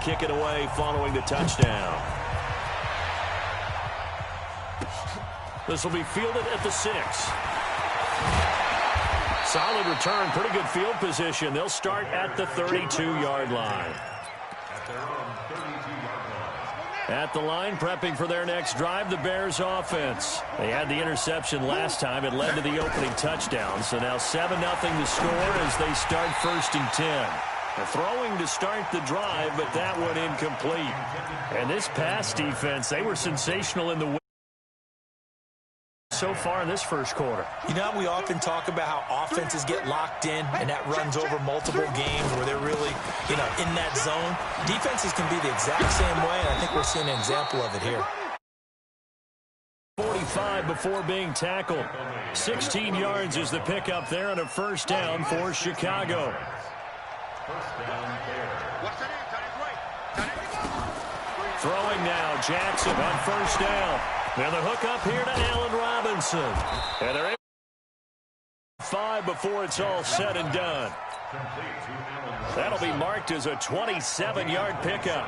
kick it away following the touchdown. This will be fielded at the 6. Solid return, pretty good field position. They'll start at the 32-yard line. At the line, prepping for their next drive, the Bears offense. They had the interception last time. It led to the opening touchdown. So now 7-0 the score as they start 1st and 10. They're throwing to start the drive, but that one incomplete. And this pass defense, they were sensational in the win so far in this first quarter. You know, we often talk about how offenses get locked in, and that runs over multiple games where they're really, in that zone. Defenses can be the exact same way, and I think we're seeing an example of it here. 45 before being tackled. 16 yards is the pickup there on a first down for Chicago. Throwing now, Jackson on first down. Now the hook up here to Allen Robinson. And they're 5 before it's all said and done. That'll be marked as a 27-yard pickup.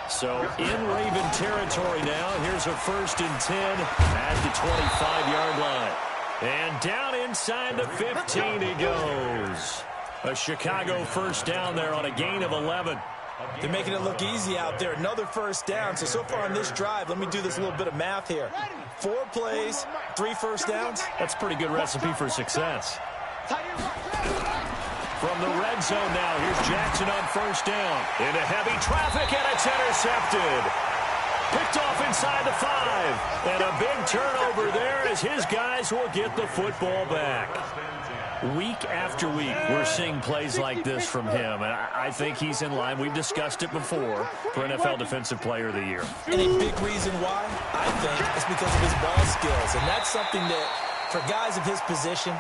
So in Raven territory now. Here's a 1st and 10 at the 25-yard line. And down inside the 15 he goes. A Chicago first down there on a gain of 11. They're making it look easy out there. Another first down. So far on this drive, let me do this little bit of math here. 4 plays, 3 first downs. That's a pretty good recipe for success. From the red zone now, here's Jackson on first down. Into heavy traffic, and it's intercepted. Picked off inside the 5. And a big turnover there as his guys will get the football back. Week after week, we're seeing plays like this from him, and I think he's in line. We've discussed it before for NFL Defensive Player of the Year. And a big reason why, I think, is because of his ball skills, and that's something that, for guys of his position,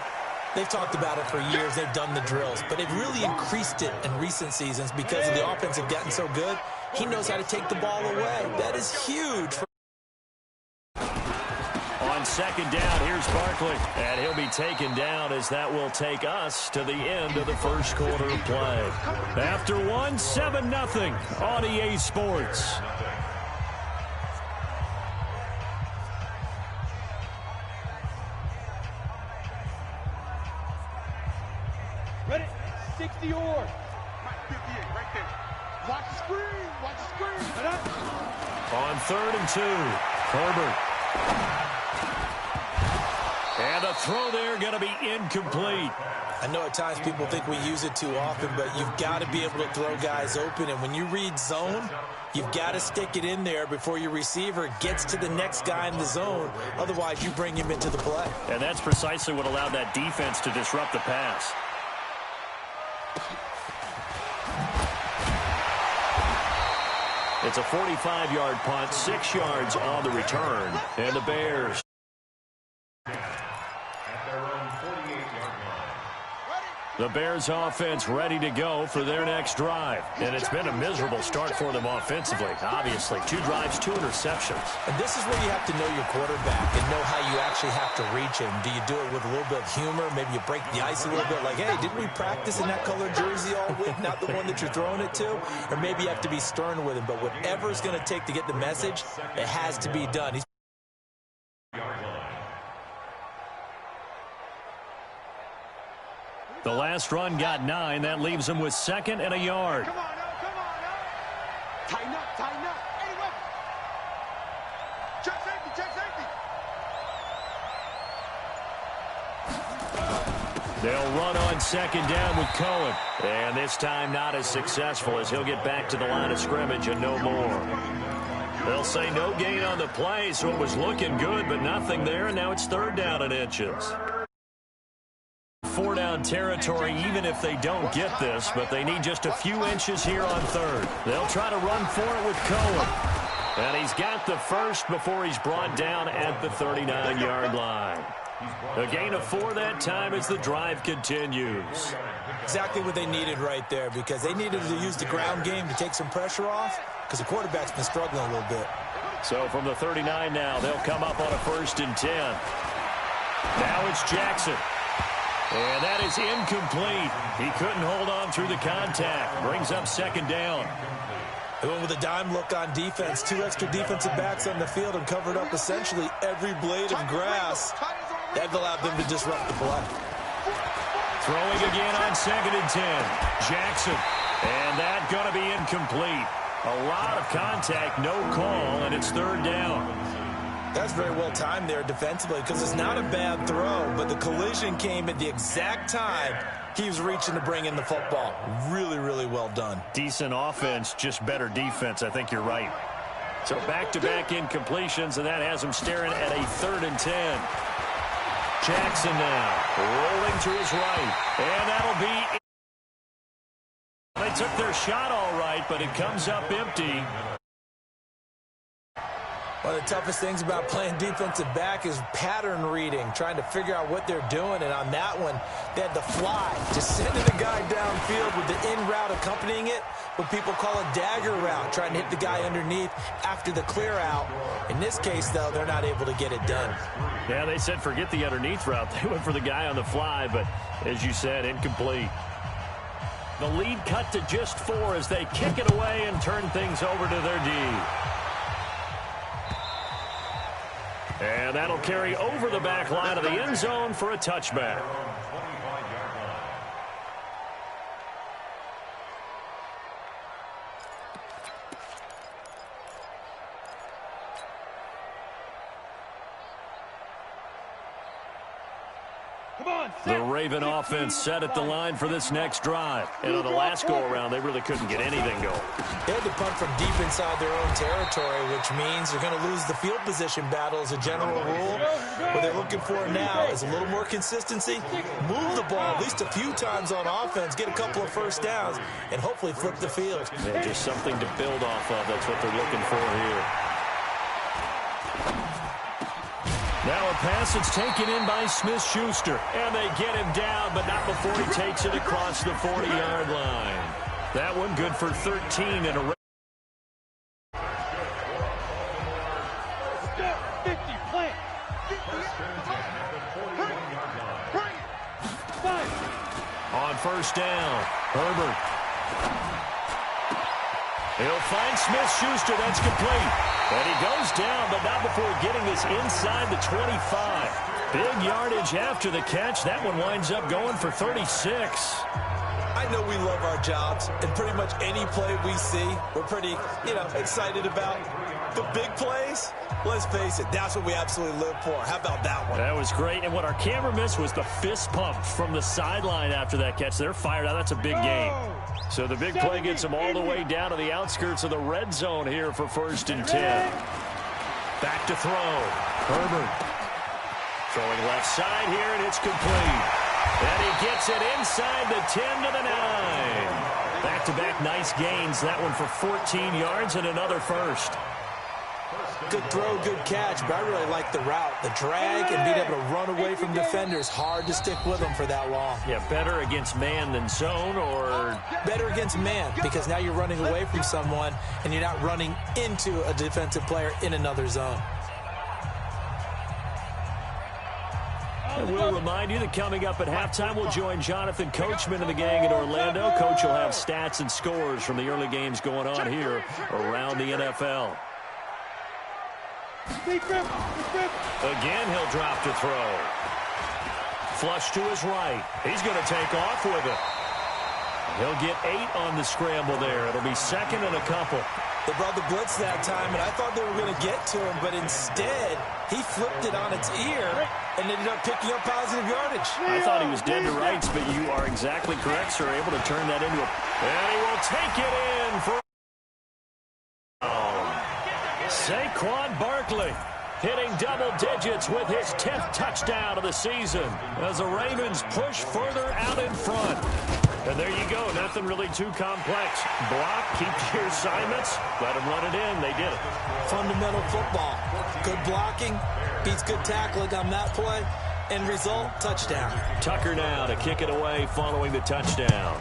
they've talked about it for years. They've done the drills, but they've really increased it in recent seasons because of the offense have gotten so good. He knows how to take the ball away. That is huge. On second down, here's Barkley, and he'll be taken down as that will take us to the end of the first quarter of play. After 1, 7-0 on EA Sports. Ready? 60 or 58 right there. Watch the screen. Watch the screen. On 3rd and 2, Herbert. And the throw there going to be incomplete. I know at times people think we use it too often, but you've got to be able to throw guys open. And when you read zone, you've got to stick it in there before your receiver gets to the next guy in the zone. Otherwise, you bring him into the play. And that's precisely what allowed that defense to disrupt the pass. It's a 45-yard punt, 6 yards on the return. And the Bears. The Bears offense ready to go for their next drive. And it's been a miserable start for them offensively. Obviously, 2 drives, 2 interceptions. And this is where you have to know your quarterback and know how you actually have to reach him. Do you do it with a little bit of humor? Maybe you break the ice a little bit like, hey, didn't we practice in that color jersey all week? Not the one that you're throwing it to? Or maybe you have to be stern with him. But whatever it's going to take to get the message, it has to be done. The last run got 9. That leaves him with 2nd and a yard. Come on, now. Tighten up. Anyway. Check safety. They'll run on 2nd down with Cohen. And this time not as successful as he'll get back to the line of scrimmage and no more. They'll say no gain on the play, so it was looking good, but nothing there, and now it's 3rd down and inches. 4-down territory even if they don't get this, but they need just a few inches here on 3rd. They'll try to run for it with Cohen. And he's got the first before he's brought down at the 39-yard line. A gain of 4 that time as the drive continues. Exactly what they needed right there, because they needed to use the ground game to take some pressure off, because the quarterback's been struggling a little bit. So from the 39 now, they'll come up on a 1st and 10. Now it's Jackson. And that is incomplete. He couldn't hold on through the contact. Brings up second down. They went with a dime look on defense. 2 extra defensive backs on the field and covered up essentially every blade of grass. That allowed them to disrupt the play. Throwing again on 2nd and 10. Jackson. And that going to be incomplete. A lot of contact, no call, and it's 3rd down. That's very well timed there defensively because it's not a bad throw, but the collision came at the exact time he was reaching to bring in the football. Really, really well done. Decent offense, just better defense. I think you're right. So back-to-back incompletions, and that has him staring at a 3rd and 10. Jackson now rolling to his right, and that'll be... They took their shot all right, but it comes up empty. One of the toughest things about playing defensive back is pattern reading, trying to figure out what they're doing. And on that one, they had the fly, just sending the guy downfield with the in route accompanying it, what people call a dagger route, trying to hit the guy underneath after the clear out. In this case, though, they're not able to get it done. Yeah, they said forget the underneath route. They went for the guy on the fly, but as you said, incomplete. The lead cut to just 4 as they kick it away and turn things over to their D. And that'll carry over the back line of the end zone for a touchback. The Raven offense set at the line for this next drive. And on the last go-around, they really couldn't get anything going. They had to punt from deep inside their own territory, which means they're going to lose the field position battle as a general rule. What they're looking for now is a little more consistency, move the ball at least a few times on offense, get a couple of first downs, and hopefully flip the field. Yeah, just something to build off of. That's what they're looking for here. Now a pass that's taken in by Smith-Schuster. And they get him down, but not before he takes it across the 40-yard line. That one good for 13 and a... 50, plant. 5. On first down, Herbert. He'll find Smith-Schuster. That's complete. And he goes down, but not before getting this inside the 25. Big yardage after the catch. That one winds up going for 36. I know we love our jobs, and pretty much any play we see, we're pretty, excited about. The big plays, let's face it, that's what we absolutely live for. How about that one? That was great. And what our camera missed was the fist pump from the sideline after that catch. They're fired out. That's a big game. So the big play gets them all the way down to the outskirts of the red zone here for 1st and 10. Back to throw. Herbert. Throwing left side here, and it's complete. And he gets it inside the 10 to the 9. Back-to-back nice gains. That one for 14 yards and another first. Good throw, good catch, but I really like the route. The drag and being able to run away from defenders, hard to stick with them for that long. Yeah, better against man than zone, or... Better against man, because now you're running away from someone and you're not running into a defensive player in another zone. And we'll remind you that coming up at halftime, we'll join Jonathan Coachman and the gang in Orlando. Coach will have stats and scores from the early games going on here around the NFL. Again, he'll drop to throw. Flush to his right. He's going to take off with it. He'll get 8 on the scramble there. It'll be 2nd and a couple. They brought the blitz that time, and I thought they were going to get to him, but instead, he flipped it on its ear and ended up picking up positive yardage. I thought he was dead to rights, but you are exactly correct, sir. Able to turn that into a... And he will take it in for... Saquon Barkley hitting double digits with his 10th touchdown of the season as the Ravens push further out in front. And there you go. Nothing really too complex. Block, keep to your assignments, let them run it in. They did it. Fundamental football. Good blocking beats good tackling on that play. End result, touchdown. Tucker now to kick it away following the touchdown.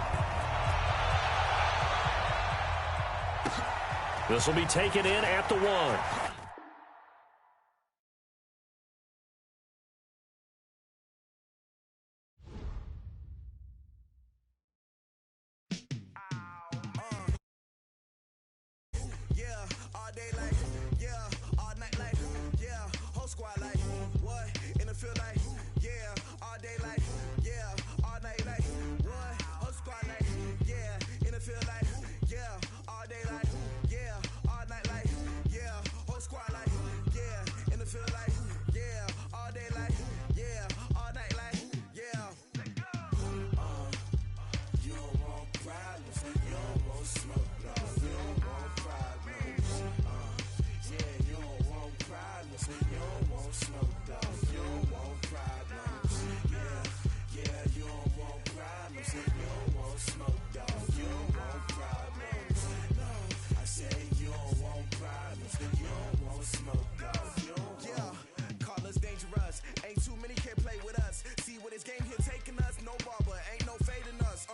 This will be taken in at the 1. field like, yeah, all day like, yeah, all night like, what? Whole squad like, yeah, in the field like, yeah, all day like, yeah, all night like, yeah, whole squad like, yeah, in the field like, yeah, all day like, yeah, all night like, yeah. You don't want problems, you don't want smoke, no, you don't want problems. Yeah, you don't want problems, you don't want smoke, dog, you don't want problems. Yeah, you don't want problems, you don't want smoke, dog, you don't want problems. No, I say you don't want problems, you don't want smoke, dog, you don't want. Yeah, call us dangerous, ain't too many can play with us. See where this game here taking us, no barber, ain't no fading us.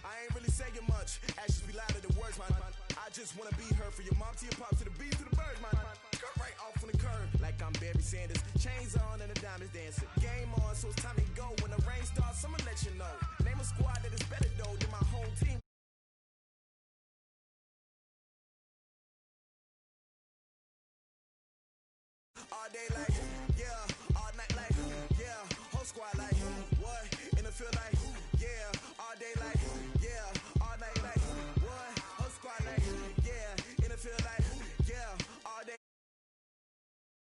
I ain't really saying much, actions be louder than words, man. I just wanna be heard from your mom to your pop to the beat to the birds, man. Skirt right off on the curb, like I'm Barry Sanders. Chains on and the diamonds dancing. Game on, so it's time to go. When the rain starts, I'ma let you know. Name a squad that is better though than my home team. All day like, yeah, all night like, yeah, whole squad like, what? In the field like,